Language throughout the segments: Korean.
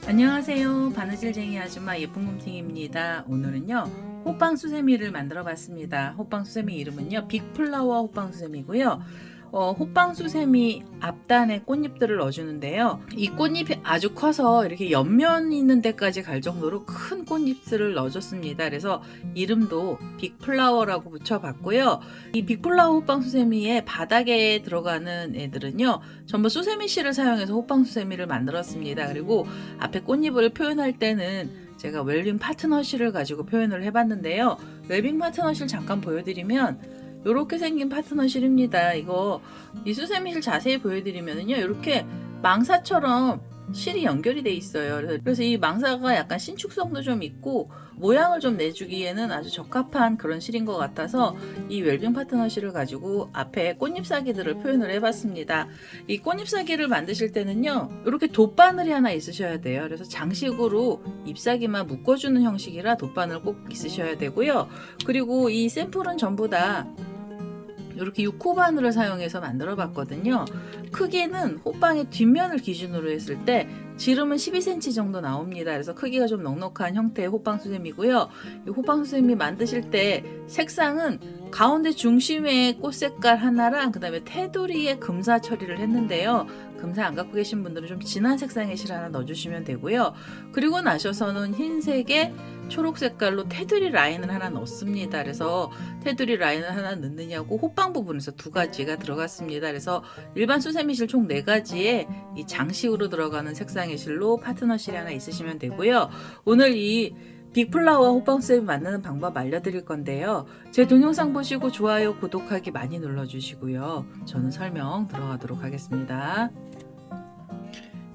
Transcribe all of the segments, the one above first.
안녕하세요. 바느질쟁이 아줌마 예쁜곰팅입니다. 오늘은요 호빵 수세미를 만들어 봤습니다. 호빵 수세미 이름은요 빅플라워 호빵 수세미고요. 호빵 수세미 앞단에 꽃잎들을 넣어주는데요. 이 꽃잎이 아주 커서 이렇게 옆면 있는 데까지 갈 정도로 큰 꽃잎들을 넣어줬습니다. 그래서 이름도 빅플라워라고 붙여봤고요. 이 빅플라워 호빵 수세미의 바닥에 들어가는 애들은요 전부 수세미 실을 사용해서 호빵 수세미를 만들었습니다. 그리고 앞에 꽃잎을 표현할 때는 제가 웰빙 파트너 실을 가지고 표현을 해봤는데요. 웰빙 파트너 실 잠깐 보여드리면 이렇게 생긴 파트너 실입니다. 이 수세미 실 자세히 보여드리면요, 이렇게 망사처럼 실이 연결이 돼 있어요. 그래서 이 망사가 약간 신축성도 좀 있고 모양을 좀 내주기에는 아주 적합한 그런 실인 것 같아서 이 웰빙 파트너 실을 가지고 앞에 꽃잎사기들을 표현을 해봤습니다. 이 꽃잎사기를 만드실 때는요, 이렇게 돗바늘이 하나 있으셔야 돼요. 그래서 장식으로 잎사기만 묶어주는 형식이라 돗바늘 꼭 있으셔야 되고요. 그리고 이 샘플은 전부 다 이렇게 6호 바늘을 사용해서 만들어 봤거든요. 크기는 호빵의 뒷면을 기준으로 했을 때 지름은 12cm 정도 나옵니다. 그래서 크기가 좀 넉넉한 형태의 호빵 수세미고요. 이 호빵 수세미 만드실 때 색상은 가운데 중심에 꽃 색깔 하나랑 그 다음에 테두리에 금사 처리를 했는데요. 금사 안 갖고 계신 분들은 좀 진한 색상의 실 하나 넣어주시면 되고요. 그리고 나셔서는 흰색에 초록 색깔로 테두리 라인을 하나 넣습니다. 그래서 테두리 라인을 하나 넣느냐고 호빵 부분에서 두 가지가 들어갔습니다. 그래서 일반 수세미 실 총 4가지에 이 장식으로 들어가는 색상의 실로 파트너 실이 하나 있으시면 되고요. 오늘 이 빅플라워 호빵 수세미 만드는 방법 알려드릴 건데요. 제 동영상 보시고 좋아요, 구독하기 많이 눌러주시고요. 저는 설명 들어가도록 하겠습니다.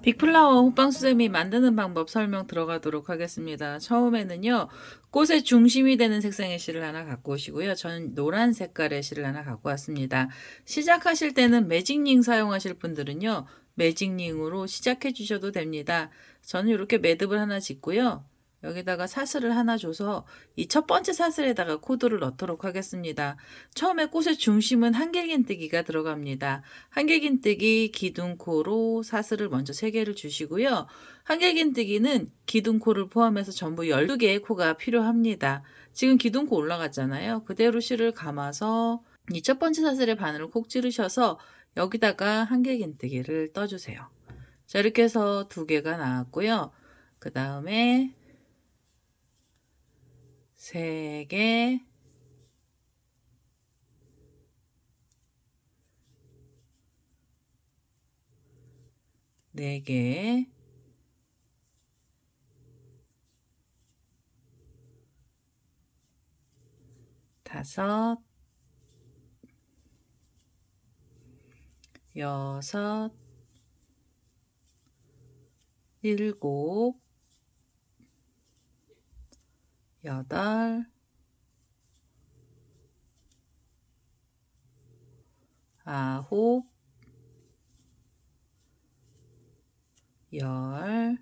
빅플라워 호빵 수세미 만드는 방법 설명 들어가도록 하겠습니다. 처음에는요, 꽃의 중심이 되는 색상의 실을 하나 갖고 오시고요. 저는 노란 색깔의 실을 하나 갖고 왔습니다. 시작하실 때는 매직링 사용하실 분들은요, 매직링으로 시작해 주셔도 됩니다. 저는 이렇게 매듭을 하나 짓고요. 여기다가 사슬을 하나 줘서 이 첫 번째 사슬에다가 코드를 넣도록 하겠습니다. 처음에 꽃의 중심은 한길긴뜨기가 들어갑니다. 한길긴뜨기 기둥코로 사슬을 먼저 3개를 주시고요. 한길긴뜨기는 기둥코를 포함해서 전부 12개의 코가 필요합니다. 지금 기둥코 올라갔잖아요. 그대로 실을 감아서 이 첫 번째 사슬의 바늘을 콕 찌르셔서 여기다가 한길긴뜨기를 떠주세요. 자, 이렇게 해서 2개가 나왔고요. 그 다음에 3개, 4개, 5, 6, 7, 8, 9, 10,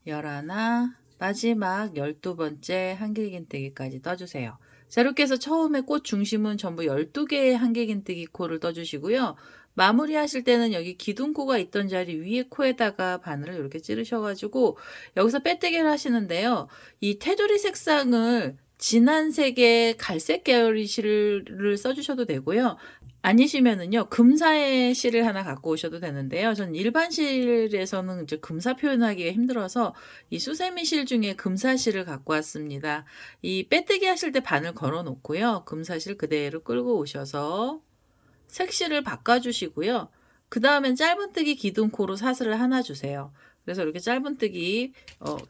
11, 마지막 12번째 한길긴뜨기까지 떠주세요. 자, 이렇게 해서 처음에 꽃 중심은 전부 12개의 한길긴뜨기 코를 떠주시고요. 마무리 하실 때는 여기 기둥코가 있던 자리 위에 코에다가 바늘을 이렇게 찌르셔가지고 여기서 빼뜨기를 하시는데요. 이 테두리 색상을 진한 색의 갈색 계열의 실을 써주셔도 되고요. 아니시면은요, 금사의 실을 하나 갖고 오셔도 되는데요. 전 일반 실에서는 이제 금사 표현하기가 힘들어서 이 수세미 실 중에 금사 실을 갖고 왔습니다. 이 빼뜨기 하실 때 바늘 걸어 놓고요. 금사 실 그대로 끌고 오셔서 색실을 바꿔주시고요. 그 다음엔 짧은뜨기 기둥코로 사슬을 하나 주세요. 그래서 이렇게 짧은뜨기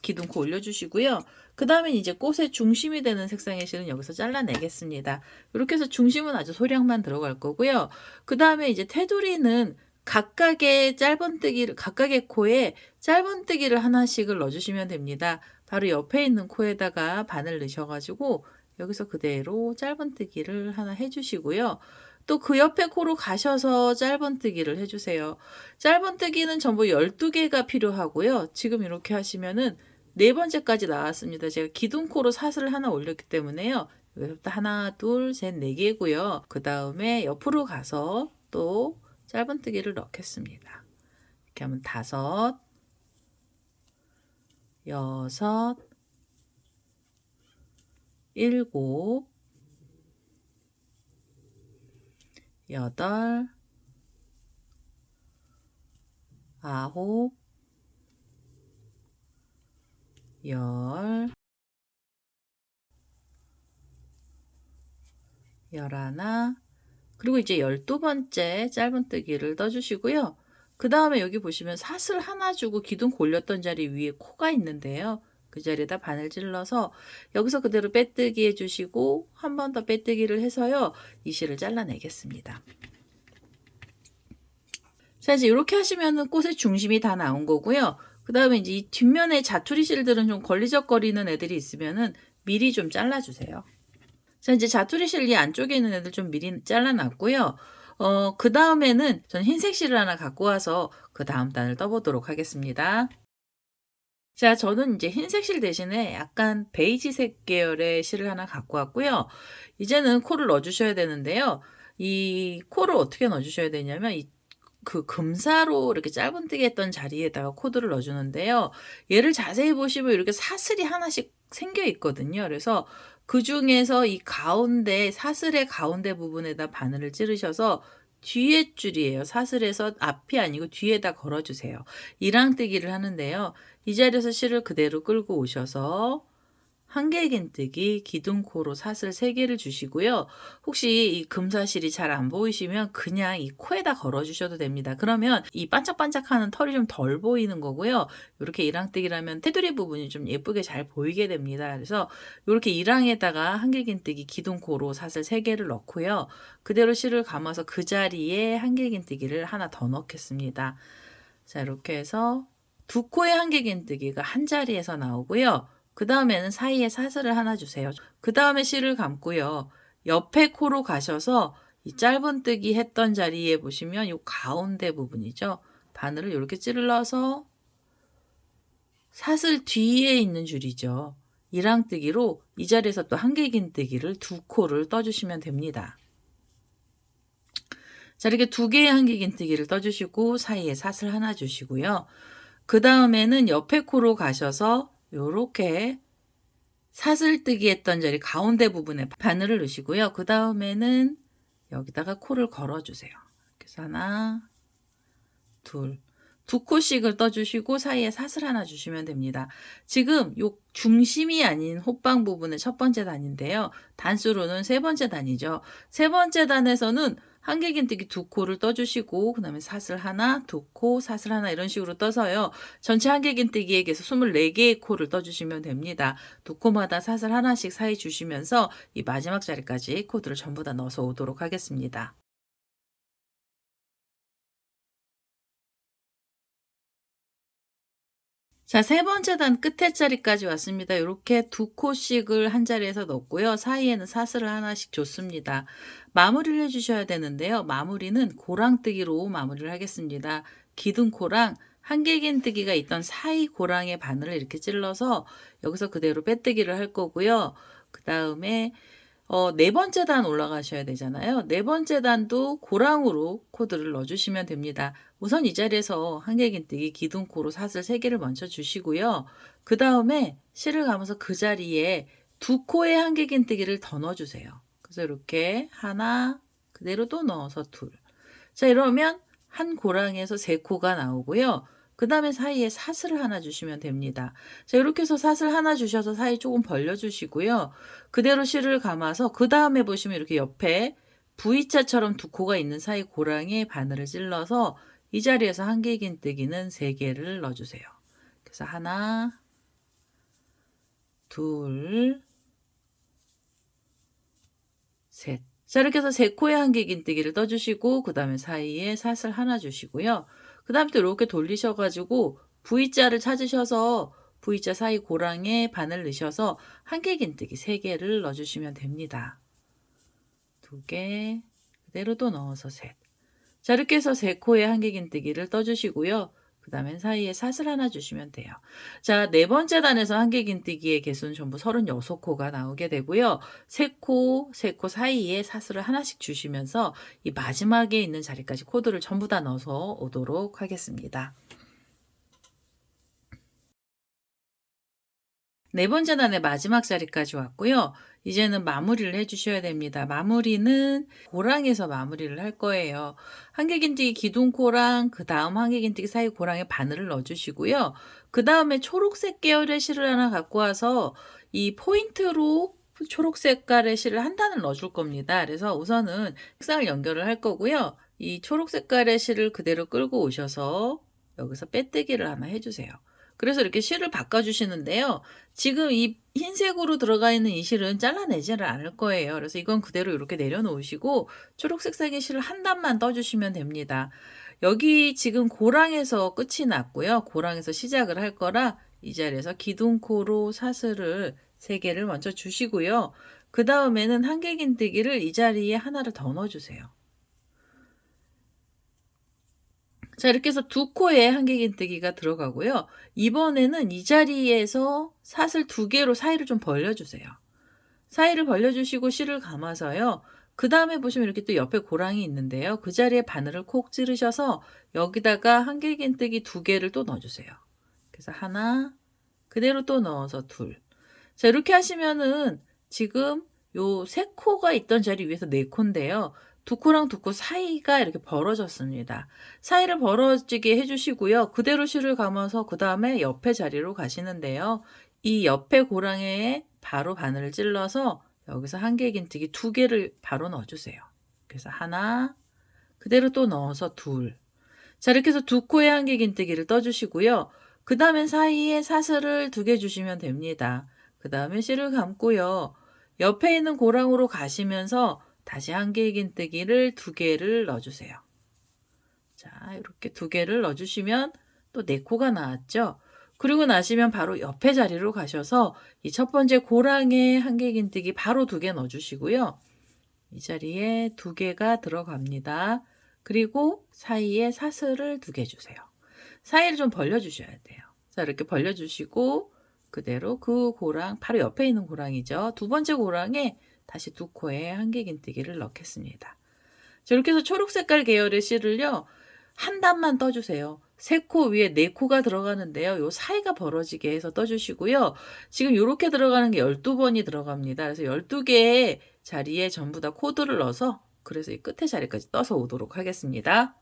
기둥코 올려주시고요. 그 다음에 이제 꽃의 중심이 되는 색상의 실은 여기서 잘라내겠습니다. 이렇게 해서 중심은 아주 소량만 들어갈 거고요. 그 다음에 이제 테두리는 각각의 코에 짧은뜨기를 하나씩을 넣어주시면 됩니다. 바로 옆에 있는 코에다가 바늘 넣으셔가지고 여기서 그대로 짧은뜨기를 하나 해주시고요. 또 그 옆에 코로 가셔서 짧은뜨기를 해주세요. 짧은뜨기는 전부 12개가 필요하고요. 지금 이렇게 하시면은 네 번째까지 나왔습니다. 제가 기둥코로 사슬을 하나 올렸기 때문에요. 여기서부터 하나, 둘, 셋, 네 개고요. 그 다음에 옆으로 가서 또 짧은뜨기를 넣겠습니다. 이렇게 하면 5, 6, 7, 8, 9, 10, 11, 그리고 이제 12번째 짧은뜨기를 떠주시고요. 그 다음에 여기 보시면 사슬 하나 주고 기둥 골렸던 자리 위에 코가 있는데요. 그 자리에다 바늘 찔러서 여기서 그대로 빼뜨기 해주시고 한 번 더 빼뜨기를 해서요. 이 실을 잘라내겠습니다. 자, 이제 이렇게 하시면은 꽃의 중심이 다 나온 거고요. 그 다음에 이제 이 뒷면에 자투리 실들은 좀 걸리적거리는 애들이 있으면은 미리 좀 잘라주세요. 자, 이제 자투리 실 이 안쪽에 있는 애들 좀 미리 잘라놨고요. 그 다음에는 전 흰색 실을 하나 갖고 와서 그 다음 단을 떠보도록 하겠습니다. 자, 저는 이제 흰색 실 대신에 약간 베이지색 계열의 실을 하나 갖고 왔고요. 이제는 코를 넣어주셔야 되는데요. 이 코를 어떻게 넣어주셔야 되냐면 그 금사로 이렇게 짧은뜨기 했던 자리에다가 코드를 넣어주는데요. 얘를 자세히 보시면 이렇게 사슬이 하나씩 생겨 있거든요. 그래서 그 중에서 이 가운데 사슬의 가운데 부분에다 바늘을 찌르셔서 뒤에 줄이에요. 사슬에서 앞이 아니고 뒤에다 걸어주세요. 이랑뜨기를 하는데요. 이 자리에서 실을 그대로 끌고 오셔서 한길긴뜨기, 기둥코로 사슬 3개를 주시고요. 혹시 이 금사실이 잘 안 보이시면 그냥 이 코에다 걸어주셔도 됩니다. 그러면 이 반짝반짝하는 털이 좀 덜 보이는 거고요. 이렇게 이랑뜨기라면 테두리 부분이 좀 예쁘게 잘 보이게 됩니다. 그래서 이렇게 이랑에다가 한길긴뜨기, 기둥코로 사슬 3개를 넣고요. 그대로 실을 감아서 그 자리에 한길긴뜨기를 하나 더 넣겠습니다. 자, 이렇게 해서 두 코의 한길긴뜨기가 한 자리에서 나오고요. 그 다음에는 사이에 사슬을 하나 주세요. 그 다음에 실을 감고요. 옆에 코로 가셔서 이 짧은뜨기 했던 자리에 보시면 이 가운데 부분이죠. 바늘을 이렇게 찔러서 사슬 뒤에 있는 줄이죠. 이랑뜨기로 이 자리에서 또 한길긴뜨기를 2코를 떠주시면 됩니다. 자, 이렇게 2개의 한길긴뜨기를 떠주시고 사이에 사슬 하나 주시고요. 그 다음에는 옆에 코로 가셔서 요렇게 사슬뜨기 했던 자리 가운데 부분에 바늘을 넣으시고요. 그 다음에는 여기다가 코를 걸어주세요. 그래서 하나, 둘, 2코씩을 떠주시고 사이에 사슬 하나 주시면 됩니다. 지금 요 중심이 아닌 호빵 부분의 첫 번째 단인데요. 단수로는 세 번째 단이죠. 세 번째 단에서는 한길긴뜨기 2코를 떠주시고 그 다음에 사슬 하나, 2코, 사슬 하나 이런 식으로 떠서요. 전체 한길긴뜨기에게서 24개의 코를 떠주시면 됩니다. 2코마다 사슬 하나씩 사이 주시면서 이 마지막 자리까지 코드를 전부 다 넣어서 오도록 하겠습니다. 자, 세 번째 단 끝에 자리까지 왔습니다. 이렇게 2코씩을 한 자리에서 넣고요. 사이에는 사슬을 하나씩 줬습니다. 마무리를 해주셔야 되는데요. 마무리는 고랑뜨기로 마무리를 하겠습니다. 기둥코랑 한길긴뜨기가 있던 사이 고랑의 바늘을 이렇게 찔러서 여기서 그대로 빼뜨기를 할 거고요. 그 다음에 네 번째 단 올라가셔야 되잖아요. 네 번째 단도 고랑으로 코드를 넣어주시면 됩니다. 우선 이 자리에서 한길긴뜨기 기둥코로 사슬 3개를 먼저 주시고요. 그 다음에 실을 감아서 그 자리에 2코의 한길긴뜨기를 더 넣어주세요. 그래서 이렇게 하나, 그대로 또 넣어서 둘. 자, 이러면 한 고랑에서 3코가 나오고요. 그 다음에 사이에 사슬을 하나 주시면 됩니다. 자, 이렇게 해서 사슬 하나 주셔서 사이 조금 벌려주시고요. 그대로 실을 감아서 그 다음에 보시면 이렇게 옆에 V자처럼 2코가 있는 사이 고랑에 바늘을 찔러서 이 자리에서 한길긴뜨기는 3개를 넣어주세요. 그래서 하나, 둘, 셋. 자, 이렇게 해서 3코의 한길긴뜨기를 떠주시고 그 다음에 사이에 사슬 하나 주시고요. 그 다음에 또 이렇게 돌리셔가지고 V자를 찾으셔서 V자 사이 고랑에 바늘 넣으셔서 한길긴뜨기 3개를 넣어주시면 됩니다. 2개, 그대로 또 넣어서 셋. 자, 이렇게 해서 3코의 한길긴뜨기를 떠주시고요. 그 다음엔 사이에 사슬 하나 주시면 돼요. 자, 네 번째 단에서 한길긴뜨기의 개수는 전부 36코가 나오게 되고요. 3코, 3코 사이에 사슬을 하나씩 주시면서 이 마지막에 있는 자리까지 코드를 전부 다 넣어서 오도록 하겠습니다. 네 번째 단의 마지막 자리까지 왔고요. 이제는 마무리를 해주셔야 됩니다. 마무리는 고랑에서 마무리를 할 거예요. 한길긴뜨기 기둥코랑 그 다음 한길긴뜨기 사이 고랑에 바늘을 넣어주시고요. 그 다음에 초록색 계열의 실을 하나 갖고 와서 이 포인트로 초록 색깔의 실을 한 단을 넣어줄 겁니다. 그래서 우선은 색상을 연결을 할 거고요. 이 초록 색깔의 실을 그대로 끌고 오셔서 여기서 빼뜨기를 하나 해주세요. 그래서 이렇게 실을 바꿔주시는데요. 지금 이 흰색으로 들어가 있는 이 실은 잘라내지를 않을 거예요. 그래서 이건 그대로 이렇게 내려놓으시고 초록색 색의 실을 한 단만 떠주시면 됩니다. 여기 지금 고랑에서 끝이 났고요. 고랑에서 시작을 할 거라 이 자리에서 기둥코로 사슬을 3개를 먼저 주시고요. 그 다음에는 한길긴뜨기를 이 자리에 하나를 더 넣어주세요. 자, 이렇게 해서 2코에 한길긴뜨기가 들어가고요. 이번에는 이 자리에서 사슬 2개로 사이를 좀 벌려주세요. 사이를 벌려주시고 실을 감아서요. 그 다음에 보시면 이렇게 또 옆에 고랑이 있는데요. 그 자리에 바늘을 콕 찌르셔서 여기다가 한길긴뜨기 2개를 또 넣어주세요. 그래서 하나, 그대로 또 넣어서 둘. 자, 이렇게 하시면은 지금 요 3코가 있던 자리 위에서 4코인데요. 2코랑 2코 사이가 이렇게 벌어졌습니다. 사이를 벌어지게 해주시고요. 그대로 실을 감아서 그 다음에 옆에 자리로 가시는데요. 이 옆에 고랑에 바로 바늘을 찔러서 여기서 한길긴뜨기 2개를 바로 넣어주세요. 그래서 하나, 그대로 또 넣어서 둘. 자, 이렇게 해서 2코에 한길긴뜨기를 떠주시고요. 그 다음엔 사이에 사슬을 2개 주시면 됩니다. 그 다음에 실을 감고요. 옆에 있는 고랑으로 가시면서 다시 한길긴뜨기를 2개를 넣어주세요. 자, 이렇게 2개를 넣어주시면 또 4코가 나왔죠. 그리고 나시면 바로 옆에 자리로 가셔서 이 첫 번째 고랑에 한길긴뜨기 바로 2개 넣어주시고요. 이 자리에 2개가 들어갑니다. 그리고 사이에 사슬을 2개 주세요. 사이를 좀 벌려주셔야 돼요. 자, 이렇게 벌려주시고 그대로 그 고랑, 바로 옆에 있는 고랑이죠. 2번째 고랑에 다시 2코에 한길긴뜨기를 넣겠습니다. 자, 이렇게 해서 초록색깔 계열의 실을요. 한 단만 떠주세요. 3코 위에 4코가 들어가는데요. 요 사이가 벌어지게 해서 떠주시고요. 지금 이렇게 들어가는 게 12번이 들어갑니다. 그래서 12개의 자리에 전부 다 코드를 넣어서 그래서 이 끝에 자리까지 떠서 오도록 하겠습니다.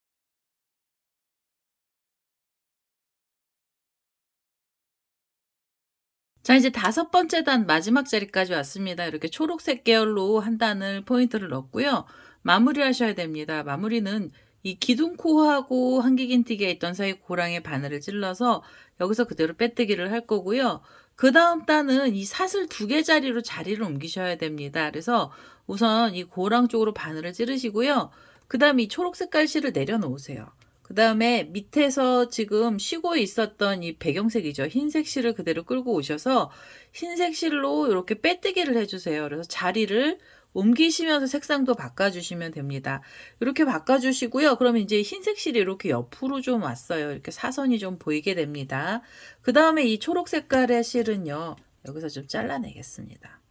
자, 이제 5번째 단 마지막 자리까지 왔습니다. 이렇게 초록색 계열로 한 단을 포인트를 넣었고요. 마무리하셔야 됩니다. 마무리는 이 기둥코하고 한길긴뜨기가 있던 사이 고랑에 바늘을 찔러서 여기서 그대로 빼뜨기를 할 거고요. 그 다음 단은 이 사슬 2개 자리로 자리를 옮기셔야 됩니다. 그래서 우선 이 고랑 쪽으로 바늘을 찌르시고요. 그 다음에 이 초록색깔 실을 내려놓으세요. 그 다음에 밑에서 지금 쉬고 있었던 이 배경색이죠. 흰색 실을 그대로 끌고 오셔서 흰색 실로 이렇게 빼뜨기를 해주세요. 그래서 자리를 옮기시면서 색상도 바꿔주시면 됩니다. 이렇게 바꿔주시고요. 그러면 이제 흰색 실이 이렇게 옆으로 좀 왔어요. 이렇게 사선이 좀 보이게 됩니다. 그 다음에 이 초록 색깔의 실은요. 여기서 좀 잘라내겠습니다.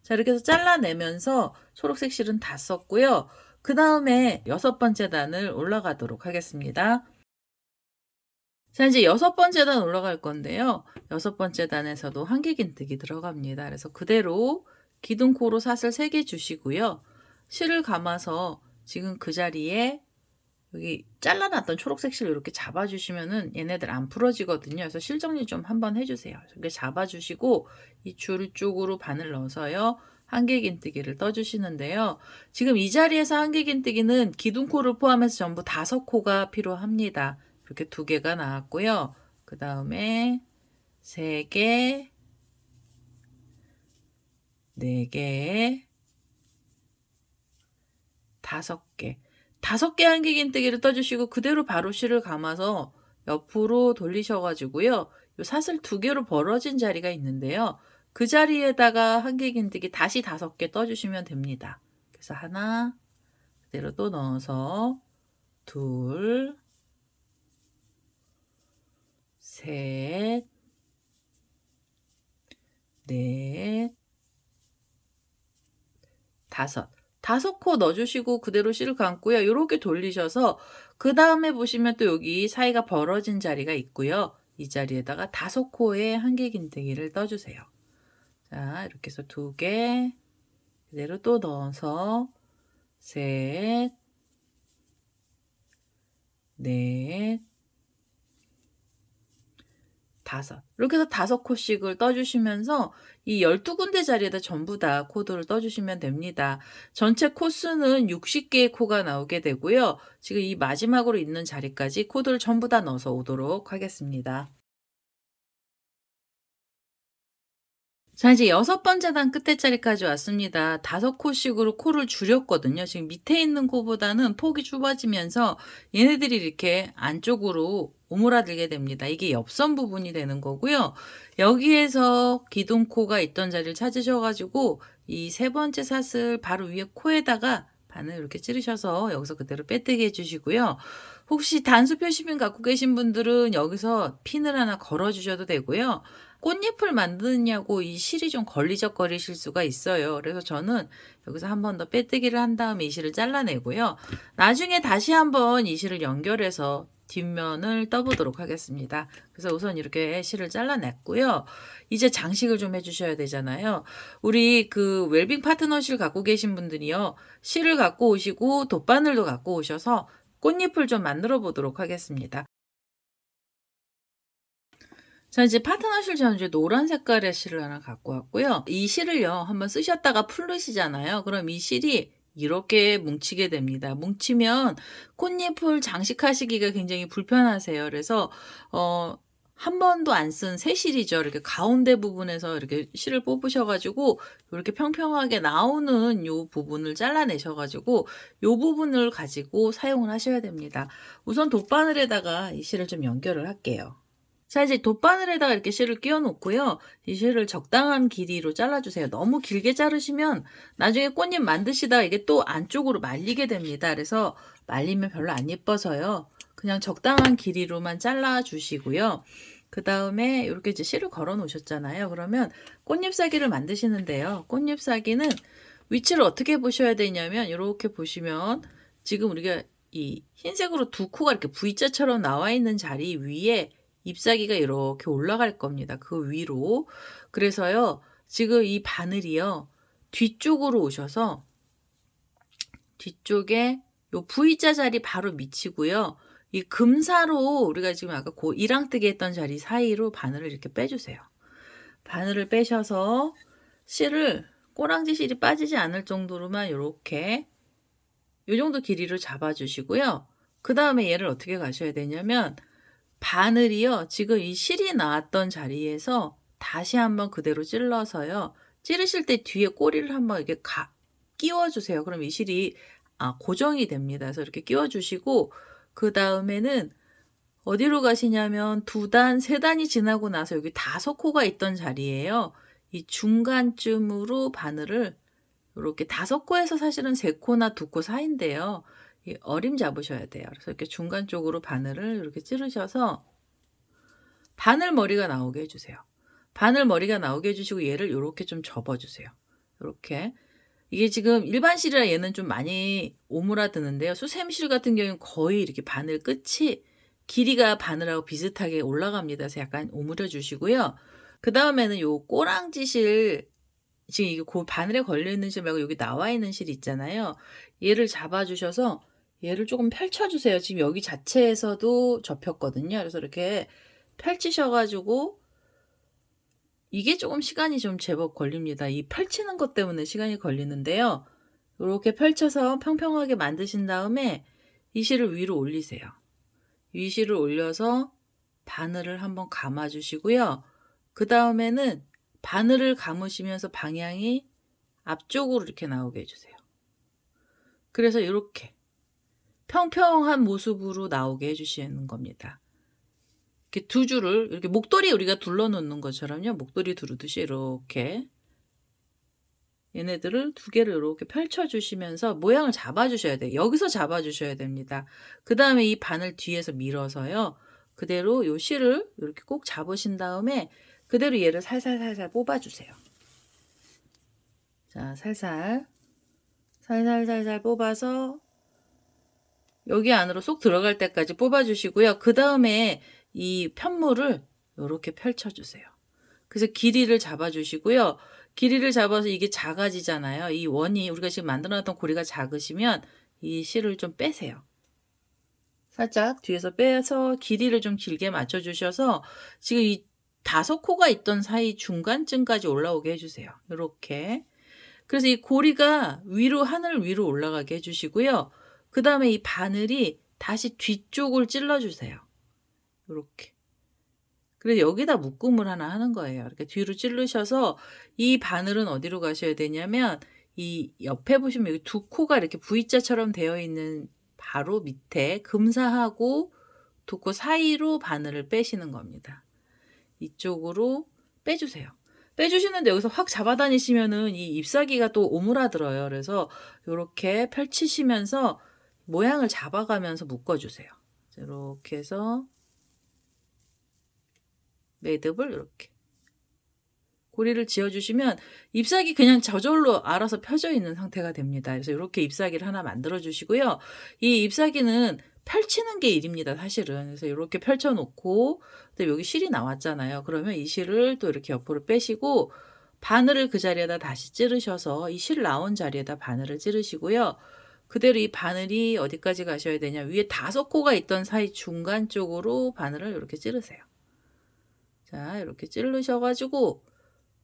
자, 이렇게 해서 잘라내면서 초록색 실은 다 썼고요. 그 다음에 6번째 단을 올라가도록 하겠습니다. 자, 이제 6번째 단 올라갈 건데요. 6번째 단에서도 한길긴뜨기 들어갑니다. 그래서 그대로 기둥코로 사슬 3개 주시고요. 실을 감아서 지금 그 자리에 여기 잘라놨던 초록색 실 이렇게 잡아주시면은 얘네들 안 풀어지거든요. 그래서 실 정리 좀 한번 해주세요. 이렇게 잡아주시고 이 줄 쪽으로 바늘 넣어서요. 한길긴뜨기를 떠주시는데요. 지금 이 자리에서 한길긴뜨기는 기둥코를 포함해서 전부 5코가 필요합니다. 이렇게 2개가 나왔고요. 그 다음에 3개, 4개, 5개. 5개 한길긴뜨기를 떠주시고 그대로 바로 실을 감아서 옆으로 돌리셔가지고요. 요 사슬 2개로 벌어진 자리가 있는데요. 그 자리에다가 한길긴뜨기 다시 5개 떠주시면 됩니다. 그래서 하나, 그대로 또 넣어서 둘, 셋, 넷, 다섯. 다섯 코 넣어주시고 그대로 실을 감고요. 요렇게 돌리셔서 그 다음에 보시면 또 여기 사이가 벌어진 자리가 있고요. 이 자리에다가 다섯 코에 한길긴뜨기를 떠주세요. 자, 이렇게 해서 2개 그대로 또 넣어서 셋, 넷, 다섯. 이렇게 해서 5코씩을 떠주시면서 이 12군데 자리에다 전부 다 코드를 떠주시면 됩니다. 전체 코수는 60개의 코가 나오게 되고요. 지금 이 마지막으로 있는 자리까지 코드를 전부 다 넣어서 오도록 하겠습니다. 자, 이제 6번째 단 끝에 자리까지 왔습니다. 5코씩으로 코를 줄였거든요. 지금 밑에 있는 코보다는 폭이 좁아지면서 얘네들이 이렇게 안쪽으로 오므라들게 됩니다. 이게 옆선 부분이 되는 거고요. 여기에서 기둥코가 있던 자리를 찾으셔가지고 이 3번째 사슬 바로 위에 코에다가 바늘 이렇게 찌르셔서 여기서 그대로 빼뜨기 해주시고요. 혹시 단수 표시핀 갖고 계신 분들은 여기서 핀을 하나 걸어주셔도 되고요. 꽃잎을 만드냐고 이 실이 좀 걸리적거리실 수가 있어요. 그래서 저는 여기서 한 번 더 빼뜨기를 한 다음에 이 실을 잘라내고요. 나중에 다시 한번 이 실을 연결해서 뒷면을 떠보도록 하겠습니다. 그래서 우선 이렇게 실을 잘라냈고요. 이제 장식을 좀 해주셔야 되잖아요. 우리 그 웰빙 파트너실 갖고 계신 분들이요. 실을 갖고 오시고 돗바늘도 갖고 오셔서 꽃잎을 좀 만들어 보도록 하겠습니다. 자, 이제 파트너실 저는 이제 노란 색깔의 실을 하나 갖고 왔고요. 이 실을요, 한번 쓰셨다가 풀르시잖아요. 그럼 이 실이 이렇게 뭉치게 됩니다. 뭉치면 꽃잎을 장식하시기가 굉장히 불편하세요. 그래서, 한 번도 안 쓴 새 실이죠. 이렇게 가운데 부분에서 이렇게 실을 뽑으셔가지고, 이렇게 평평하게 나오는 요 부분을 잘라내셔가지고, 요 부분을 가지고 사용을 하셔야 됩니다. 우선 돗바늘에다가 이 실을 좀 연결을 할게요. 자, 이제 돗바늘에다가 이렇게 실을 끼워 놓고요. 이 실을 적당한 길이로 잘라주세요. 너무 길게 자르시면 나중에 꽃잎 만드시다가 이게 또 안쪽으로 말리게 됩니다. 그래서 말리면 별로 안 예뻐서요. 그냥 적당한 길이로만 잘라주시고요. 그 다음에 이렇게 이제 실을 걸어 놓으셨잖아요. 그러면 꽃잎사기를 만드시는데요. 꽃잎사기는 위치를 어떻게 보셔야 되냐면 이렇게 보시면 지금 우리가 이 흰색으로 2코가 이렇게 V자처럼 나와 있는 자리 위에 잎사귀가 이렇게 올라갈 겁니다. 그 위로. 그래서요, 지금 이 바늘이요, 뒤쪽으로 오셔서 뒤쪽에 요 V자 자리 바로 미치고요. 이 금사로 우리가 지금 아까 그 이랑뜨기 했던 자리 사이로 바늘을 이렇게 빼주세요. 바늘을 빼셔서 실을 꼬랑지 실이 빠지지 않을 정도로만 이렇게 요 정도 길이로 잡아주시고요. 그 다음에 얘를 어떻게 가셔야 되냐면 바늘이요. 지금 이 실이 나왔던 자리에서 다시 한번 그대로 찔러서요. 찌르실 때 뒤에 꼬리를 한번 이렇게 끼워주세요. 그럼 이 실이 고정이 됩니다. 그래서 이렇게 끼워주시고 그 다음에는 어디로 가시냐면 2단, 3단이 지나고 나서 여기 5코가 있던 자리예요. 이 중간쯤으로 바늘을 이렇게 5코에서 사실은 3코나 2코 사이인데요. 어림 잡으셔야 돼요. 그래서 이렇게 중간 쪽으로 바늘을 이렇게 찌르셔서 바늘 머리가 나오게 해주세요. 바늘 머리가 나오게 해주시고 얘를 이렇게 좀 접어주세요. 이렇게. 이게 지금 일반 실이라 얘는 좀 많이 오므라드는데요. 수샘실 같은 경우는 거의 이렇게 바늘 끝이 길이가 바늘하고 비슷하게 올라갑니다. 그래서 약간 오므려 주시고요. 그 다음에는 요 꼬랑지 실, 지금 이게 바늘에 걸려있는 실 말고 여기 나와 있는 실 있잖아요. 얘를 잡아주셔서 얘를 조금 펼쳐주세요. 지금 여기 자체에서도 접혔거든요. 그래서 이렇게 펼치셔가지고 이게 조금 시간이 좀 제법 걸립니다. 이 펼치는 것 때문에 시간이 걸리는데요. 이렇게 펼쳐서 평평하게 만드신 다음에 이 실을 위로 올리세요. 위 실을 올려서 바늘을 한번 감아주시고요. 그 다음에는 바늘을 감으시면서 방향이 앞쪽으로 이렇게 나오게 해주세요. 그래서 이렇게 평평한 모습으로 나오게 해주시는 겁니다. 이렇게 2줄을 이렇게 목도리 우리가 둘러 놓는 것처럼요. 목도리 두르듯이 이렇게 얘네들을 2개를 이렇게 펼쳐주시면서 모양을 잡아주셔야 돼요. 여기서 잡아주셔야 됩니다. 그 다음에 이 바늘 뒤에서 밀어서요. 그대로 요 실을 이렇게 꼭 잡으신 다음에 그대로 얘를 살살살살 뽑아주세요. 자, 살살살살 뽑아서 여기 안으로 쏙 들어갈 때까지 뽑아주시고요. 그 다음에 이 편물을 이렇게 펼쳐주세요. 그래서 길이를 잡아주시고요. 길이를 잡아서 이게 작아지잖아요. 이 원이 우리가 지금 만들어놨던 고리가 작으시면 이 실을 좀 빼세요. 살짝 뒤에서 빼서 길이를 좀 길게 맞춰주셔서 지금 이 5코가 있던 사이 중간쯤까지 올라오게 해주세요. 이렇게. 그래서 이 고리가 하늘 위로 올라가게 해주시고요. 그 다음에 이 바늘이 다시 뒤쪽을 찔러주세요. 이렇게. 그래서 여기다 묶음을 하나 하는 거예요. 이렇게 뒤로 찌르셔서 이 바늘은 어디로 가셔야 되냐면 이 옆에 보시면 여기 2코가 이렇게 V자처럼 되어 있는 바로 밑에 금사하고 2코 사이로 바늘을 빼시는 겁니다. 이쪽으로 빼주세요. 빼주시는데 여기서 확 잡아다니시면은 이 잎사귀가 또 오므라들어요. 그래서 이렇게 펼치시면서 모양을 잡아가면서 묶어주세요. 이렇게 해서 매듭을 이렇게 고리를 지어주시면 잎사귀 그냥 저절로 알아서 펴져 있는 상태가 됩니다. 그래서 이렇게 잎사귀를 하나 만들어 주시고요. 이 잎사귀는 펼치는 게 일입니다, 사실은. 그래서 이렇게 펼쳐 놓고 여기 실이 나왔잖아요. 그러면 이 실을 또 이렇게 옆으로 빼시고 바늘을 그 자리에다 다시 찌르셔서 이 실 나온 자리에다 바늘을 찌르시고요. 그대로 이 바늘이 어디까지 가셔야 되냐, 위에 5코가 있던 사이 중간 쪽으로 바늘을 이렇게 찌르세요. 자, 이렇게 찌르셔가지고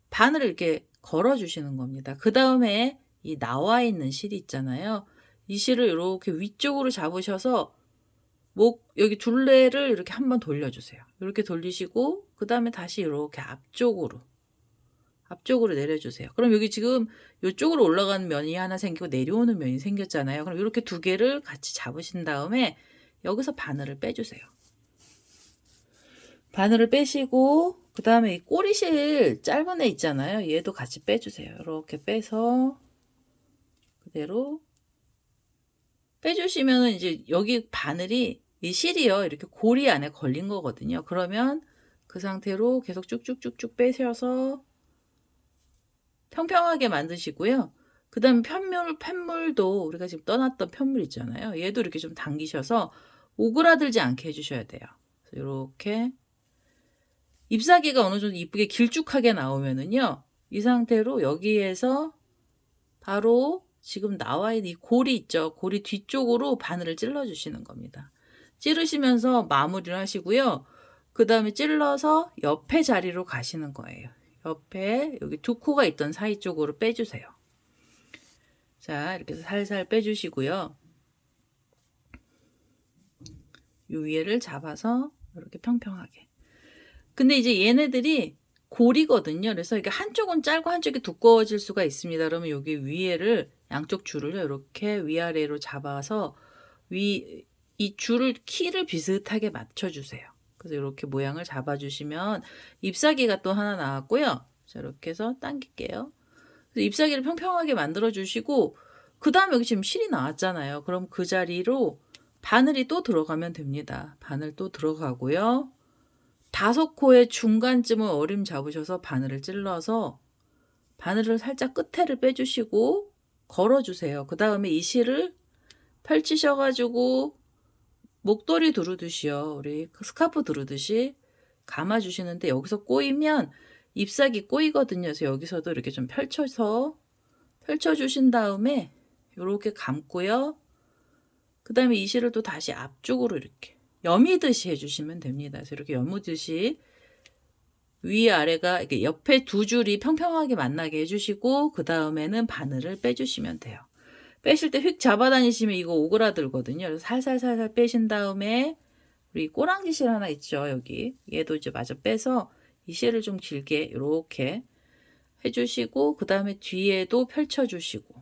바늘을 이렇게 걸어주시는 겁니다. 그 다음에 이 나와 있는 실이 있잖아요. 이 실을 이렇게 위쪽으로 잡으셔서 여기 둘레를 이렇게 한번 돌려주세요. 이렇게 돌리시고 그 다음에 다시 이렇게 앞쪽으로 내려주세요. 그럼 여기 지금 이쪽으로 올라가는 면이 하나 생기고 내려오는 면이 생겼잖아요. 그럼 이렇게 2개를 같이 잡으신 다음에 여기서 바늘을 빼주세요. 바늘을 빼시고 그 다음에 이 꼬리실 짧은 애 있잖아요. 얘도 같이 빼주세요. 이렇게 빼서 그대로 빼주시면은 이제 여기 바늘이 이 실이요, 이렇게 고리 안에 걸린 거거든요. 그러면 그 상태로 계속 쭉쭉쭉쭉 빼셔서 평평하게 만드시고요. 그 다음에 편물도 우리가 지금 떠났던 편물 있잖아요. 얘도 이렇게 좀 당기셔서 오그라들지 않게 해주셔야 돼요. 그래서 이렇게 잎사귀가 어느 정도 이쁘게 길쭉하게 나오면은요, 이 상태로 여기에서 바로 지금 나와 있는 이 고리 있죠. 고리 뒤쪽으로 바늘을 찔러 주시는 겁니다. 찌르시면서 마무리를 하시고요. 그 다음에 찔러서 옆에 자리로 가시는 거예요. 옆에 여기 2코가 있던 사이 쪽으로 빼주세요. 자, 이렇게 해서 살살 빼주시고요. 이 위에를 잡아서 이렇게 평평하게. 근데 이제 얘네들이 고리거든요. 그래서 이게 한쪽은 짧고 한쪽이 두꺼워질 수가 있습니다. 그러면 여기 위에를 양쪽 줄을 이렇게 위아래로 잡아서 이 줄을 키를 비슷하게 맞춰주세요. 그래서 이렇게 모양을 잡아주시면 잎사귀가 또 하나 나왔고요. 자, 이렇게 해서 당길게요. 그래서 잎사귀를 평평하게 만들어주시고 그 다음에 여기 지금 실이 나왔잖아요. 그럼 그 자리로 바늘이 또 들어가면 됩니다. 바늘 또 들어가고요. 5코의 중간쯤을 어림 잡으셔서 바늘을 찔러서 바늘을 살짝 끝에를 빼주시고 걸어주세요. 그 다음에 이 실을 펼치셔가지고 목도리 두르듯이요, 우리 스카프 두르듯이 감아주시는데 여기서 꼬이면 잎사귀 꼬이거든요. 그래서 여기서도 이렇게 좀 펼쳐주신 다음에 이렇게 감고요. 그 다음에 이 실을 또 다시 앞쪽으로 이렇게 여미듯이 해주시면 됩니다. 그래서 이렇게 여미듯이 위아래가 이렇게 옆에 2줄이 평평하게 만나게 해주시고 그 다음에는 바늘을 빼주시면 돼요. 빼실 때 휙 잡아다니시면 이거 오그라들거든요. 그래서 살살살살 빼신 다음에 우리 꼬랑지 실 하나 있죠, 여기. 얘도 이제 마저 빼서 이 실을 좀 길게 이렇게 해주시고 그 다음에 뒤에도 펼쳐주시고.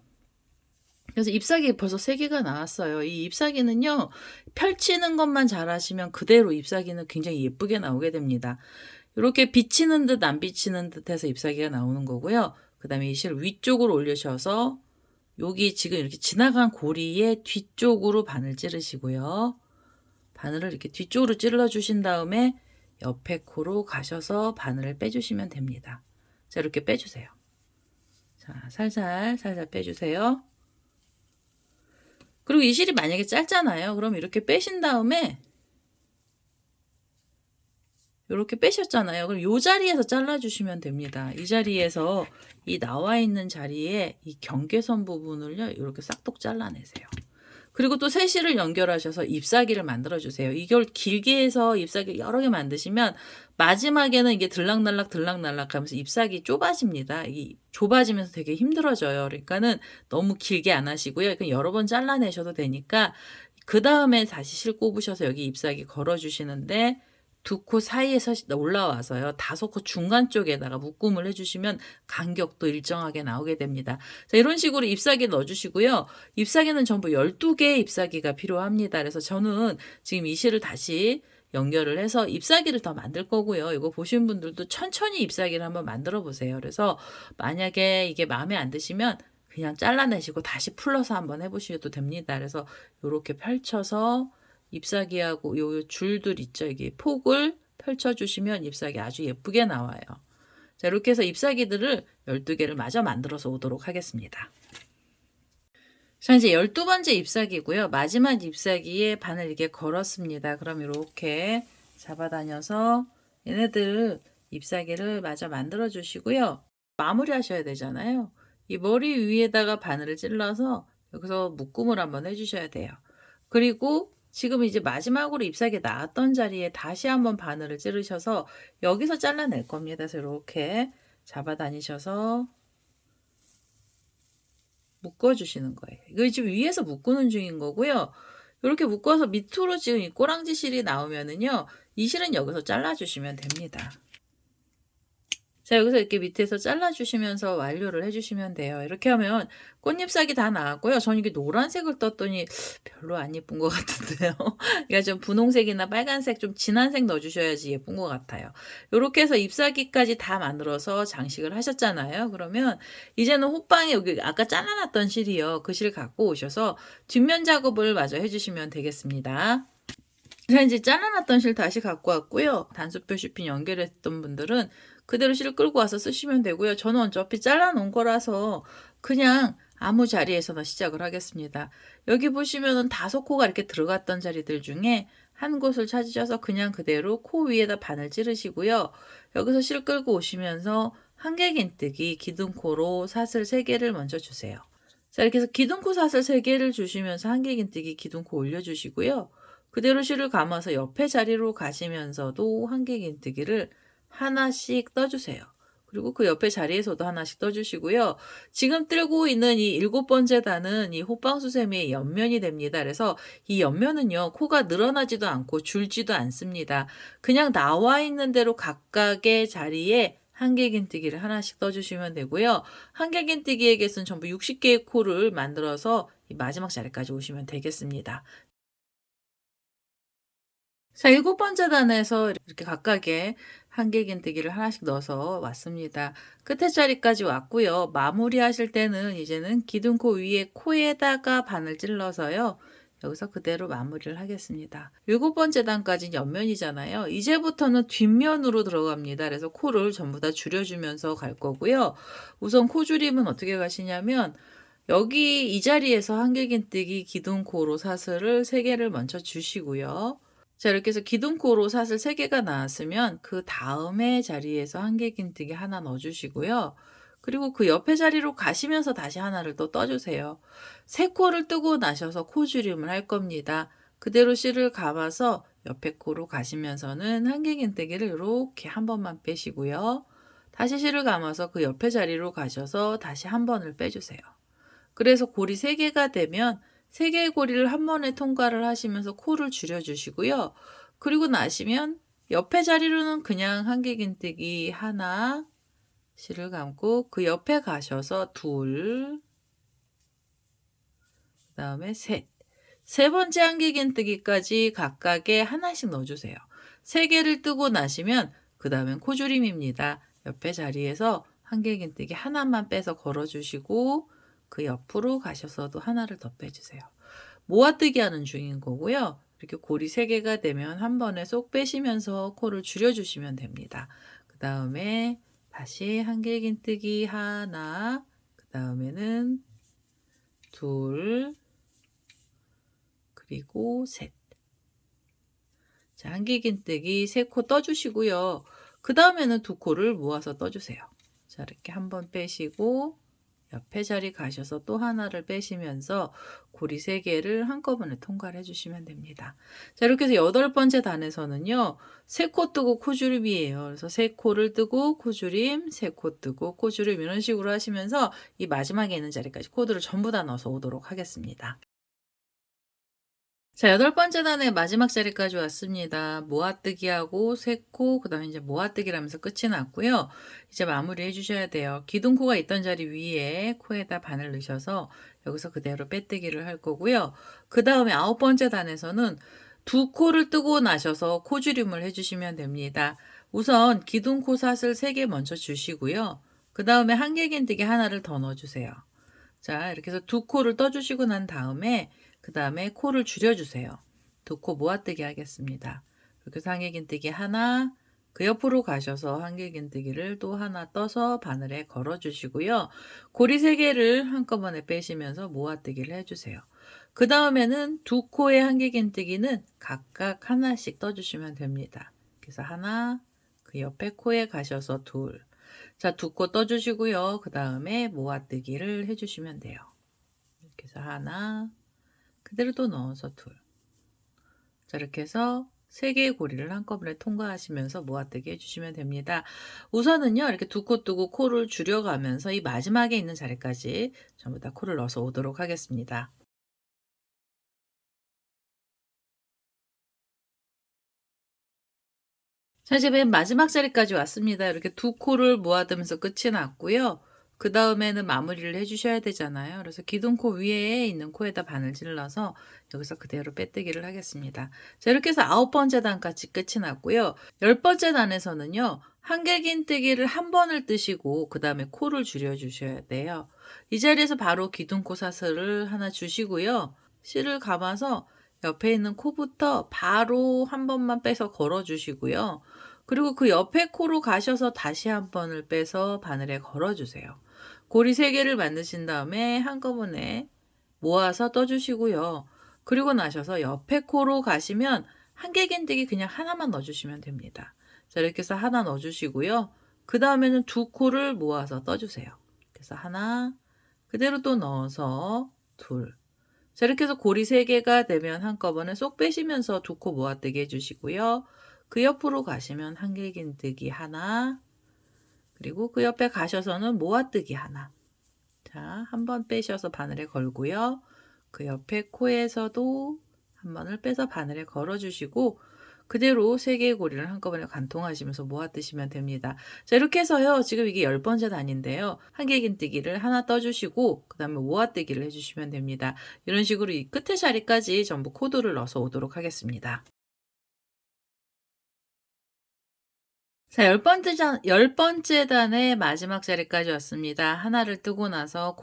그래서 잎사귀 벌써 3개가 나왔어요. 이 잎사귀는요, 펼치는 것만 잘하시면 그대로 잎사귀는 굉장히 예쁘게 나오게 됩니다. 이렇게 비치는 듯 안 비치는 듯 해서 잎사귀가 나오는 거고요. 그 다음에 이 실 위쪽으로 올리셔서 여기 지금 이렇게 지나간 고리의 뒤쪽으로 바늘 찌르시고요. 바늘을 이렇게 뒤쪽으로 찔러 주신 다음에 옆에 코로 가셔서 바늘을 빼주시면 됩니다. 자, 이렇게 빼주세요. 자, 살살 빼주세요. 그리고 이 실이 만약에 짧잖아요. 그럼 이렇게 빼신 다음에 이렇게 빼셨잖아요. 그럼 이 자리에서 잘라주시면 됩니다. 이 자리에서 이 나와 있는 자리에 이 경계선 부분을요, 이렇게 싹둑 잘라내세요. 그리고 또 세 실을 연결하셔서 잎사귀를 만들어주세요. 이걸 길게 해서 잎사귀 여러 개 만드시면 마지막에는 이게 들락날락 하면서 잎사귀 좁아집니다. 이 좁아지면서 되게 힘들어져요. 그러니까는 너무 길게 안 하시고요. 그냥 여러 번 잘라내셔도 되니까 그 다음에 다시 실 꼽으셔서 여기 잎사귀 걸어주시는데 두 코 사이에서 올라와서요. 다섯 코 중간 쪽에다가 묶음을 해주시면 간격도 일정하게 나오게 됩니다. 자, 이런 식으로 잎사귀 넣어주시고요. 잎사귀는 전부 12개의 잎사귀가 필요합니다. 그래서 저는 지금 이 실을 다시 연결을 해서 잎사귀를 더 만들 거고요. 이거 보신 분들도 천천히 잎사귀를 한번 만들어 보세요. 그래서 만약에 이게 마음에 안 드시면 그냥 잘라내시고 다시 풀러서 한번 해보셔도 됩니다. 그래서 이렇게 펼쳐서 잎사귀하고 요 줄들 있죠. 이게 폭을 펼쳐주시면 잎사귀 아주 예쁘게 나와요. 자, 이렇게 해서 잎사귀들을 12개를 마저 만들어서 오도록 하겠습니다. 자, 이제 12번째 잎사귀고요. 마지막 잎사귀에 바늘 이렇게 걸었습니다. 그럼 이렇게 잡아다녀서 얘네들 잎사귀를 마저 만들어 주시고요. 마무리 하셔야 되잖아요. 이 머리 위에다가 바늘을 찔러서 여기서 묶음을 한번 해주셔야 돼요. 그리고 지금 이제 마지막으로 잎사귀 나왔던 자리에 다시 한번 바늘을 찌르셔서 여기서 잘라낼 겁니다. 그래서 이렇게 잡아다니셔서 묶어주시는 거예요. 이거 지금 위에서 묶는 중인 거고요. 이렇게 묶어서 밑으로 지금 이 꼬랑지 실이 나오면은요, 이 실은 여기서 잘라주시면 됩니다. 자, 여기서 이렇게 밑에서 잘라주시면서 완료를 해주시면 돼요. 이렇게 하면 꽃잎사귀 다 나왔고요. 저는 이게 노란색을 떴더니 별로 안 예쁜 것 같은데요. 그러니까 좀 분홍색이나 빨간색 좀 진한 색 넣어주셔야지 예쁜 것 같아요. 이렇게 해서 잎사귀까지 다 만들어서 장식을 하셨잖아요. 그러면 이제는 호빵에 여기 아까 잘라놨던 실이요. 그 실 갖고 오셔서 뒷면 작업을 마저 해주시면 되겠습니다. 자, 이제 잘라놨던 실 다시 갖고 왔고요. 단수 표시핀 연결했던 분들은 그대로 실을 끌고 와서 쓰시면 되고요. 저는 어차피 잘라놓은 거라서 그냥 아무 자리에서나 시작을 하겠습니다. 여기 보시면은 5코가 이렇게 들어갔던 자리들 중에 한 곳을 찾으셔서 그냥 그대로 코 위에다 바늘 찌르시고요. 여기서 실 끌고 오시면서 한길긴뜨기 기둥코로 사슬 3개를 먼저 주세요. 자, 이렇게 해서 기둥코 사슬 3개를 주시면서 한길긴뜨기 기둥코 올려주시고요. 그대로 실을 감아서 옆에 자리로 가시면서도 한길긴뜨기를 하나씩 떠주세요. 그리고 그 옆에 자리에서도 하나씩 떠주시고요. 지금 뜨고 있는 이 7번째 단은 이 호빵수세미의 옆면이 됩니다. 그래서 이 옆면은요, 코가 늘어나지도 않고 줄지도 않습니다. 그냥 나와 있는 대로 각각의 자리에 한길긴뜨기를 하나씩 떠주시면 되고요. 한길긴뜨기의 개수는 전부 60개의 코를 만들어서 이 마지막 자리까지 오시면 되겠습니다. 자, 7번째 단에서 이렇게 각각의 한길긴뜨기를 하나씩 넣어서 왔습니다. 끝에 자리까지 왔고요. 마무리 하실 때는 이제는 기둥코 위에 코에다가 바늘 찔러서요. 여기서 그대로 마무리를 하겠습니다. 7번째 단까지는 옆면이잖아요. 이제부터는 뒷면으로 들어갑니다. 그래서 코를 전부 다 줄여주면서 갈 거고요. 우선 코 줄임은 어떻게 가시냐면 여기 이 자리에서 한길긴뜨기 기둥코로 사슬을 3개를 먼저 주시고요. 자, 이렇게 해서 기둥코로 사슬 3개가 나왔으면 그 다음에 자리에서 한길긴뜨기 하나 넣어주시고요. 그리고 그 옆에 자리로 가시면서 다시 하나를 또 떠주세요. 3코를 뜨고 나셔서 코줄임을 할 겁니다. 그대로 실을 감아서 옆에 코로 가시면서는 한길긴뜨기를 이렇게 한 번만 빼시고요. 다시 실을 감아서 그 옆에 자리로 가셔서 다시 한 번을 빼주세요. 그래서 고리 3개가 되면 3개의 고리를 한 번에 통과를 하시면서 코를 줄여주시고요. 그리고 나시면 옆에 자리로는 그냥 한길긴뜨기 하나, 실을 감고 그 옆에 가셔서 둘, 그 다음에 셋. 3번째 한길긴뜨기까지 각각에 하나씩 넣어주세요. 3개를 뜨고 나시면 그 다음엔 코줄임입니다. 옆에 자리에서 한길긴뜨기 하나만 빼서 걸어주시고 그 옆으로 가셔서도 하나를 더 빼주세요. 모아뜨기 하는 중인 거고요. 이렇게 고리 3개가 되면 한 번에 쏙 빼시면서 코를 줄여주시면 됩니다. 그 다음에 다시 한길긴뜨기 하나, 그 다음에는 둘, 그리고 셋. 자, 한길긴뜨기 3코 떠주시고요. 그 다음에는 2코를 모아서 떠주세요. 자, 이렇게 한번 빼시고 옆에 자리 가셔서 또 하나를 빼시면서 고리 3개를 한꺼번에 통과를 해주시면 됩니다. 자, 이렇게 해서 8번째 단에서는요, 3코 뜨고 코줄임이에요. 그래서 3코를 뜨고 코줄임, 3코 뜨고 코줄임 이런 식으로 하시면서 이 마지막에 있는 자리까지 코드를 전부 다 넣어서 오도록 하겠습니다. 자, 8번째 단의 마지막 자리까지 왔습니다. 모아뜨기하고 3코, 그 다음에 이제 모아뜨기라면서 끝이 났고요. 이제 마무리 해주셔야 돼요. 기둥코가 있던 자리 위에 코에다 바늘 넣으셔서 여기서 그대로 빼뜨기를 할 거고요. 그 다음에 9번째 단에서는 2코를 뜨고 나셔서 코줄임을 해주시면 됩니다. 우선 기둥코 사슬 3개 먼저 주시고요. 그 다음에 한길긴뜨기 하나를 더 넣어주세요. 자, 이렇게 해서 2코를 떠주시고 난 다음에 그 다음에 코를 줄여주세요. 2코 모아뜨기 하겠습니다. 이렇게 해서 한길긴뜨기 하나, 그 옆으로 가셔서 한길긴뜨기를 또 하나 떠서 바늘에 걸어주시고요. 고리 3개를 한꺼번에 빼시면서 모아뜨기를 해주세요. 그 다음에는 2코의 한길긴뜨기는 각각 하나씩 떠주시면 됩니다. 그래서 하나, 그 옆에 코에 가셔서 둘. 자, 2코 떠주시고요. 그 다음에 모아뜨기를 해주시면 돼요. 이렇게 해서 하나, 그대로 또 넣어서 둘. 자, 이렇게 해서 3개의 고리를 한꺼번에 통과하시면서 모아뜨기 해주시면 됩니다. 우선은요, 이렇게 2코 뜨고 코를 줄여가면서 이 마지막에 있는 자리까지 전부 다 코를 넣어서 오도록 하겠습니다. 자, 이제 맨 마지막 자리까지 왔습니다. 이렇게 2코를 모아두면서 끝이 났고요. 그 다음에는 마무리를 해주셔야 되잖아요. 그래서 기둥코 위에 있는 코에다 바늘 질러서 여기서 그대로 빼뜨기를 하겠습니다. 자, 이렇게 해서 9번째 단까지 끝이 났고요. 10번째 단에서는요, 한길긴뜨기를 한 번을 뜨시고 그 다음에 코를 줄여주셔야 돼요. 이 자리에서 바로 기둥코 사슬을 하나 주시고요. 실을 감아서 옆에 있는 코부터 바로 한 번만 빼서 걸어주시고요. 그리고 그 옆에 코로 가셔서 다시 한 번을 빼서 바늘에 걸어주세요. 고리 3개를 만드신 다음에 한꺼번에 모아서 떠주시고요. 그리고 나셔서 옆에 코로 가시면 한길긴뜨기 그냥 하나만 넣어주시면 됩니다. 자, 이렇게 해서 하나 넣어주시고요. 그 다음에는 2코를 모아서 떠주세요. 그래서 하나, 그대로 또 넣어서 둘. 자, 이렇게 해서 고리 3개가 되면 한꺼번에 쏙 빼시면서 2코 모아뜨기 해주시고요. 그 옆으로 가시면 한길긴뜨기 하나, 그리고 그 옆에 가셔서는 모아뜨기 하나. 자, 한 번 빼셔서 바늘에 걸고요. 그 옆에 코에서도 한 번을 빼서 바늘에 걸어주시고 그대로 3개의 고리를 한꺼번에 관통하시면서 모아뜨시면 됩니다. 자, 이렇게 해서요. 지금 이게 10번째 단인데요. 한길긴뜨기를 하나 떠주시고 그 다음에 모아뜨기를 해주시면 됩니다. 이런 식으로 이 끝에 자리까지 전부 코드를 넣어서 오도록 하겠습니다. 자, 10번째 단의 마지막 자리까지 왔습니다. 하나를 뜨고 나서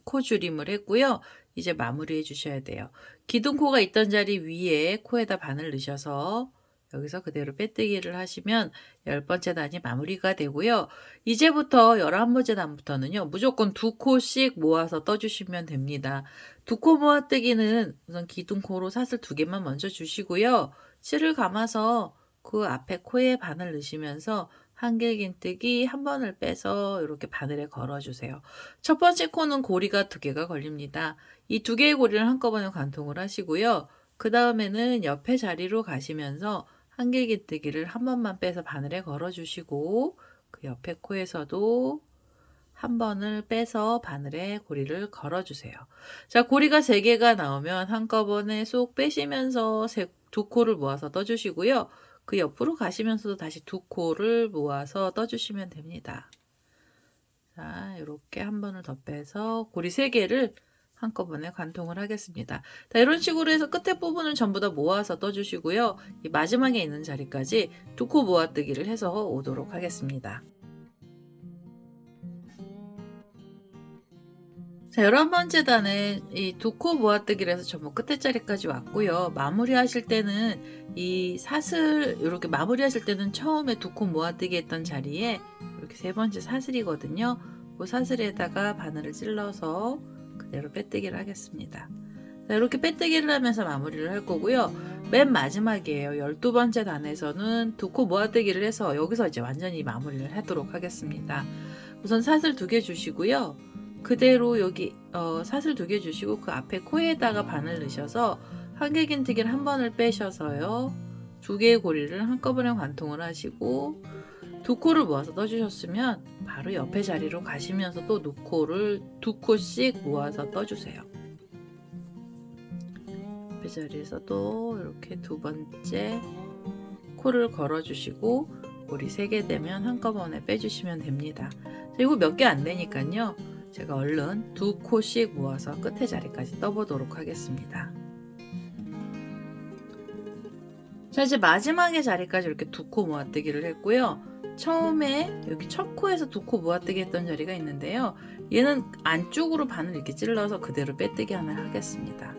코줄임을 했고요. 이제 마무리 해주셔야 돼요. 기둥코가 있던 자리 위에 코에다 바늘 넣으셔서 여기서 그대로 빼뜨기를 하시면 10번째 단이 마무리가 되고요. 이제부터 11번째 단부터는요. 무조건 2코씩 모아서 떠주시면 됩니다. 2코 모아뜨기는 우선 기둥코로 사슬 2개만 먼저 주시고요. 실을 감아서 그 앞에 코에 바늘 넣으시면서 한길긴뜨기 한 번을 빼서 이렇게 바늘에 걸어주세요. 첫 번째 코는 고리가 2개가 걸립니다. 이 2개의 고리를 한꺼번에 관통을 하시고요. 그 다음에는 옆에 자리로 가시면서 한길긴뜨기를 한 번만 빼서 바늘에 걸어주시고 그 옆에 코에서도 한 번을 빼서 바늘에 고리를 걸어주세요. 자, 고리가 3개가 나오면 한꺼번에 쏙 빼시면서 2코를 모아서 떠주시고요. 그 옆으로 가시면서도 다시 2코를 모아서 떠주시면 됩니다. 자, 이렇게 한 번을 더 빼서 고리 3개를 한꺼번에 관통을 하겠습니다. 자, 이런 식으로 해서 끝에 부분을 전부 다 모아서 떠주시고요. 이 마지막에 있는 자리까지 2코 모아뜨기를 해서 오도록 하겠습니다. 자, 11번째 단에 이 두 코 모아뜨기를 해서 전부 끝에 자리까지 왔고요. 마무리하실 때는 이 사슬 이렇게 마무리하실 때는 처음에 두 코 모아뜨기 했던 자리에 이렇게 세 번째 사슬이거든요. 그 사슬에다가 바늘을 찔러서 그대로 빼뜨기를 하겠습니다. 자, 이렇게 빼뜨기를 하면서 마무리를 할 거고요. 맨 마지막이에요. 12번째 단에서는 두 코 모아뜨기를 해서 여기서 이제 완전히 마무리를 하도록 하겠습니다. 우선 사슬 2개 주시고요. 그대로 여기 사슬 2개 주시고 그 앞에 코에다가 바늘 넣으셔서 한길긴뜨기를 한 번을 빼셔서요. 2개의 고리를 한꺼번에 관통을 하시고 두 코를 모아서 떠주셨으면 바로 옆에 자리로 가시면서 또 노코를 2코씩 모아서 떠주세요. 옆에 자리에서 또 이렇게 두 번째 코를 걸어주시고 고리 3개 되면 한꺼번에 빼주시면 됩니다. 이거 몇 개 안 되니까요. 제가 얼른 2코씩 모아서 끝에 자리까지 떠보도록 하겠습니다. 자, 이제 마지막에 자리까지 이렇게 2코 모아뜨기를 했고요. 처음에 여기 첫 코에서 2코 모아뜨기 했던 자리가 있는데요. 얘는 안쪽으로 바늘 이렇게 찔러서 그대로 빼뜨기 하나 하겠습니다.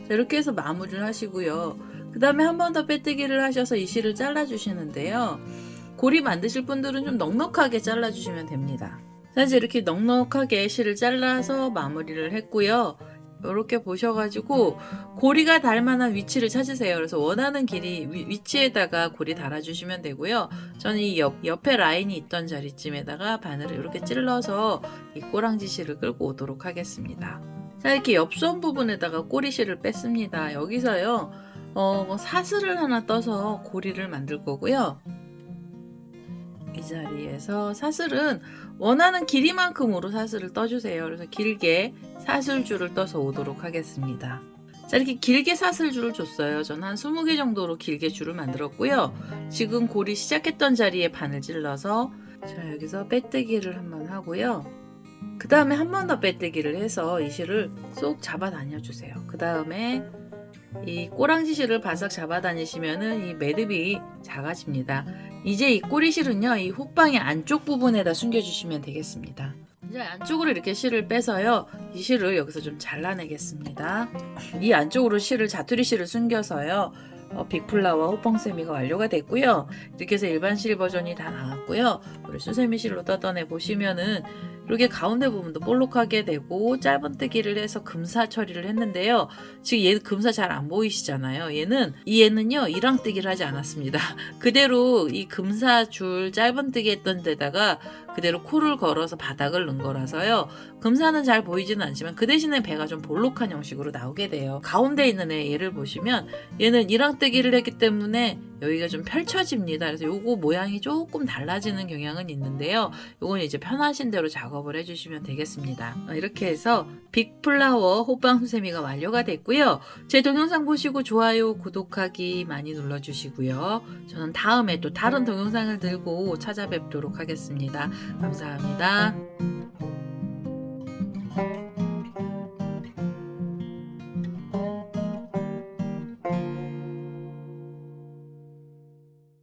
자, 이렇게 해서 마무리를 하시고요. 그 다음에 한 번 더 빼뜨기를 하셔서 이 실을 잘라 주시는데요. 고리 만드실 분들은 좀 넉넉하게 잘라 주시면 됩니다. 자, 이제 이렇게 넉넉하게 실을 잘라서 마무리를 했고요. 이렇게 보셔가지고 고리가 달 만한 위치를 찾으세요. 그래서 원하는 길이 위치에다가 고리 달아주시면 되고요. 저는 이 옆에 라인이 있던 자리쯤에다가 바늘을 이렇게 찔러서 이 꼬랑지 실을 끌고 오도록 하겠습니다. 자, 이렇게 옆선 부분에다가 꼬리실을 뺐습니다. 여기서요 사슬을 하나 떠서 고리를 만들 거고요. 이 자리에서 사슬은 원하는 길이만큼으로 사슬을 떠주세요. 그래서 길게 사슬줄을 떠서 오도록 하겠습니다. 자, 이렇게 길게 사슬줄을 줬어요. 전 한 20개 정도로 길게 줄을 만들었고요. 지금 고리 시작했던 자리에 바늘 찔러서 자, 여기서 빼뜨기를 한번 하고요. 그 다음에 한 번 더 빼뜨기를 해서 이 실을 쏙 잡아 다녀주세요. 그 다음에 이 꼬랑지 실을 바싹 잡아 다니시면은 이 매듭이 작아집니다. 이제 이 꼬리실은요, 이 호빵의 안쪽 부분에다 숨겨주시면 되겠습니다. 이제 안쪽으로 이렇게 실을 빼서요, 이 실을 여기서 좀 잘라내겠습니다. 이 안쪽으로 실을 자투리 실을 숨겨서요, 빅플라워 호빵세미가 완료가 됐고요. 이렇게 해서 일반 실 버전이 다 나왔고요. 우리 수세미 실로 뜯어내 보시면은 이렇게 가운데 부분도 볼록하게 되고 짧은뜨기를 해서 금사 처리를 했는데요. 지금 얘 금사 잘 안 보이시잖아요. 얘는요 이랑뜨기를 하지 않았습니다. 그대로 이 금사 줄 짧은뜨기 했던 데다가 그대로 코를 걸어서 바닥을 넣은 거라서요. 금사는 잘 보이지는 않지만 그 대신에 배가 좀 볼록한 형식으로 나오게 돼요. 가운데 있는 얘를 보시면 얘는 이랑뜨기를 했기 때문에 여기가 좀 펼쳐집니다. 그래서 요거 모양이 조금 달라지는 경향은 있는데요. 요건 이제 편하신 대로 작업을 해주시면 되겠습니다. 이렇게 해서 빅플라워 호빵 수세미가 완료가 됐고요. 제 동영상 보시고 좋아요, 구독하기 많이 눌러주시고요. 저는 다음에 또 다른 동영상을 들고 찾아뵙도록 하겠습니다. 감사합니다.